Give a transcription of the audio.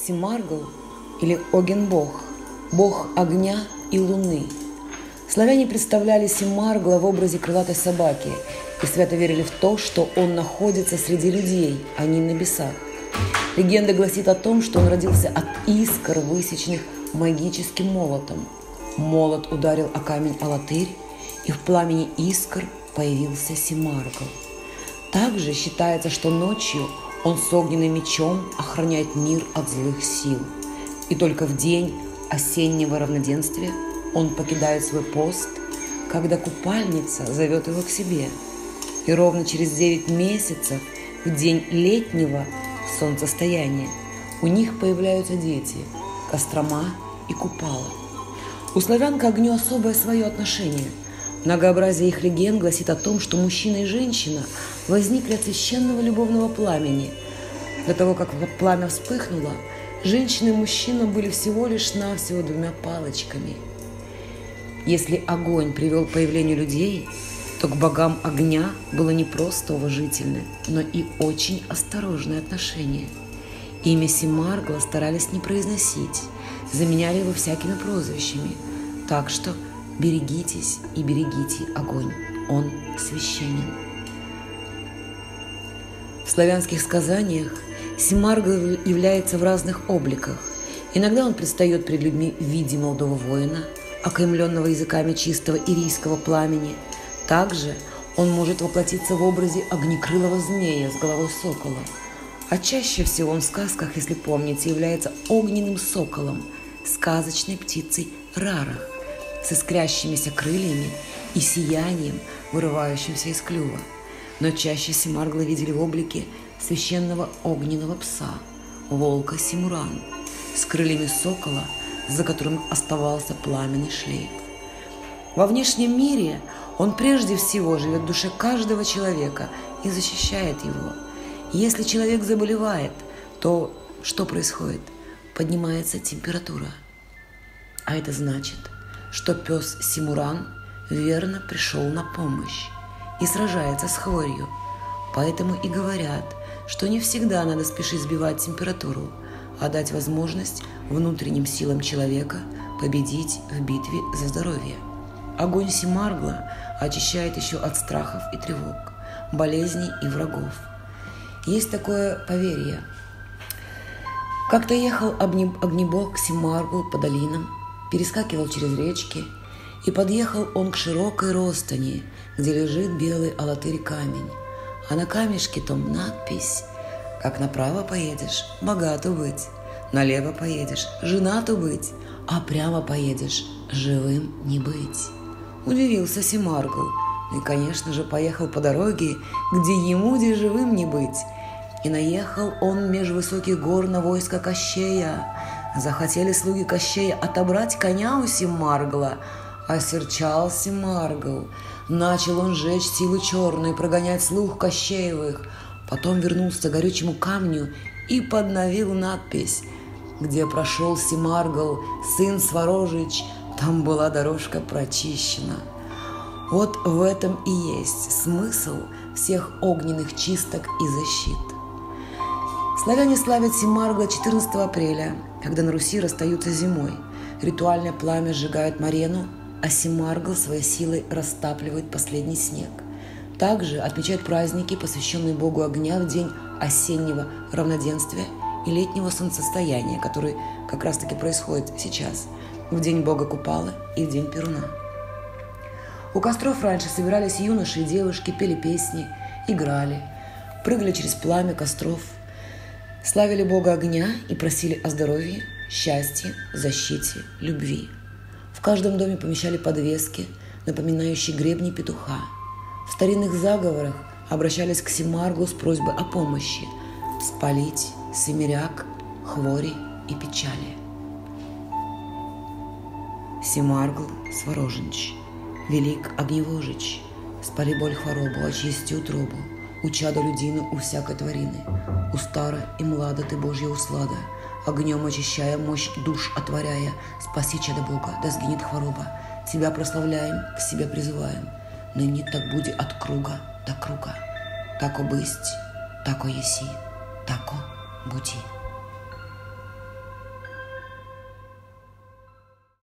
Симаргл или Огнен-бог, бог огня и луны. Славяне представляли Симаргла в образе крылатой собаки и свято верили в то, что он находится среди людей, а не на небесах. Легенда гласит о том, что он родился от искр, высеченных магическим молотом. Молот ударил о камень Алатырь, и в пламени искр появился Симаргл. Также считается, что ночью он с огненным мечом охраняет мир от злых сил. И только в день осеннего равноденствия он покидает свой пост, когда купальница зовет его к себе. И ровно через 9 месяцев, в день летнего солнцестояния, у них появляются дети – Кострома и Купала. У славян к огню особое свое отношение. Многообразие их легенд гласит о том, что мужчина и женщина возникли от священного любовного пламени. До того, как пламя вспыхнуло, женщина и мужчина были всего лишь навсего 2 палочками. Если огонь привел к появлению людей, то к богам огня было не просто уважительное, но и очень осторожное отношение. Имя Симаргла старались не произносить, заменяли его всякими прозвищами. Так что берегитесь и берегите огонь, он священен. В славянских сказаниях Симаргл является в разных обликах. Иногда он предстает перед людьми в виде молодого воина, окаймленного языками чистого ирийского пламени. Также он может воплотиться в образе огнекрылого змея с головой сокола. А чаще всего он в сказках, если помните, является огненным соколом, сказочной птицей Рарах, с искрящимися крыльями и сиянием, вырывающимся из клюва. Но чаще Симаргла видели в облике священного огненного пса, волка Симуран, с крыльями сокола, за которым оставался пламенный шлейф. Во внешнем мире он прежде всего живет в душе каждого человека и защищает его. Если человек заболевает, то что происходит? Поднимается температура. А это значит, что пес Симуран верно пришел на помощь и сражается с хворью. Поэтому и говорят, что не всегда надо спешить сбивать температуру, а дать возможность внутренним силам человека победить в битве за здоровье. Огонь Симаргла очищает еще от страхов и тревог, болезней и врагов. Есть такое поверье. Как-то ехал огнебог Симаргл по долинам, перескакивал через речки, и подъехал он к широкой ростани, где лежит белый Алатырь камень. А на камешке том надпись: «Как направо поедешь, богату быть, налево поедешь, женату быть, а прямо поедешь, живым не быть». Удивился Симаргл и, конечно же, поехал по дороге, где ему где живым не быть. И наехал он меж высоких гор на войско Кощея. Захотели слуги Кощея отобрать коня у Симаргла. Осерчал Симаргл. Начал он жечь силу черную, прогонять слуг Кощеевых. Потом вернулся к горючему камню и подновил надпись: «Где прошел Симаргл, сын Сварожич, там была дорожка прочищена». Вот в этом и есть смысл всех огненных чисток и защит. Славяне славят Симаргла 14 апреля, когда на Руси расстаются зимой. Ритуальное пламя сжигает Марену, а Симаргл своей силой растапливает последний снег. Также отмечают праздники, посвященные богу огня, в день осеннего равноденствия и летнего солнцестояния, который как раз-таки происходит сейчас, в день бога Купалы и в день Перуна. У костров раньше собирались юноши и девушки, пели песни, играли, прыгали через пламя костров, славили бога огня и просили о здоровье, счастье, защите, любви. В каждом доме помещали подвески, напоминающие гребни петуха. В старинных заговорах обращались к Симарглу с просьбой о помощи спалить семеряк, хвори и печали. Симаргл Сварожич, велик огневожич, спали боль хворобу, очисти утробу, у чада людину, у всякой тварины, у стара и млада ты Божья услада, огнем очищая, мощь душ отворяя, спаси чадо Бога, да сгинет хвороба, тебя прославляем, к себе призываем, ныне так буди от круга до круга, тако бысть, тако еси, тако буди.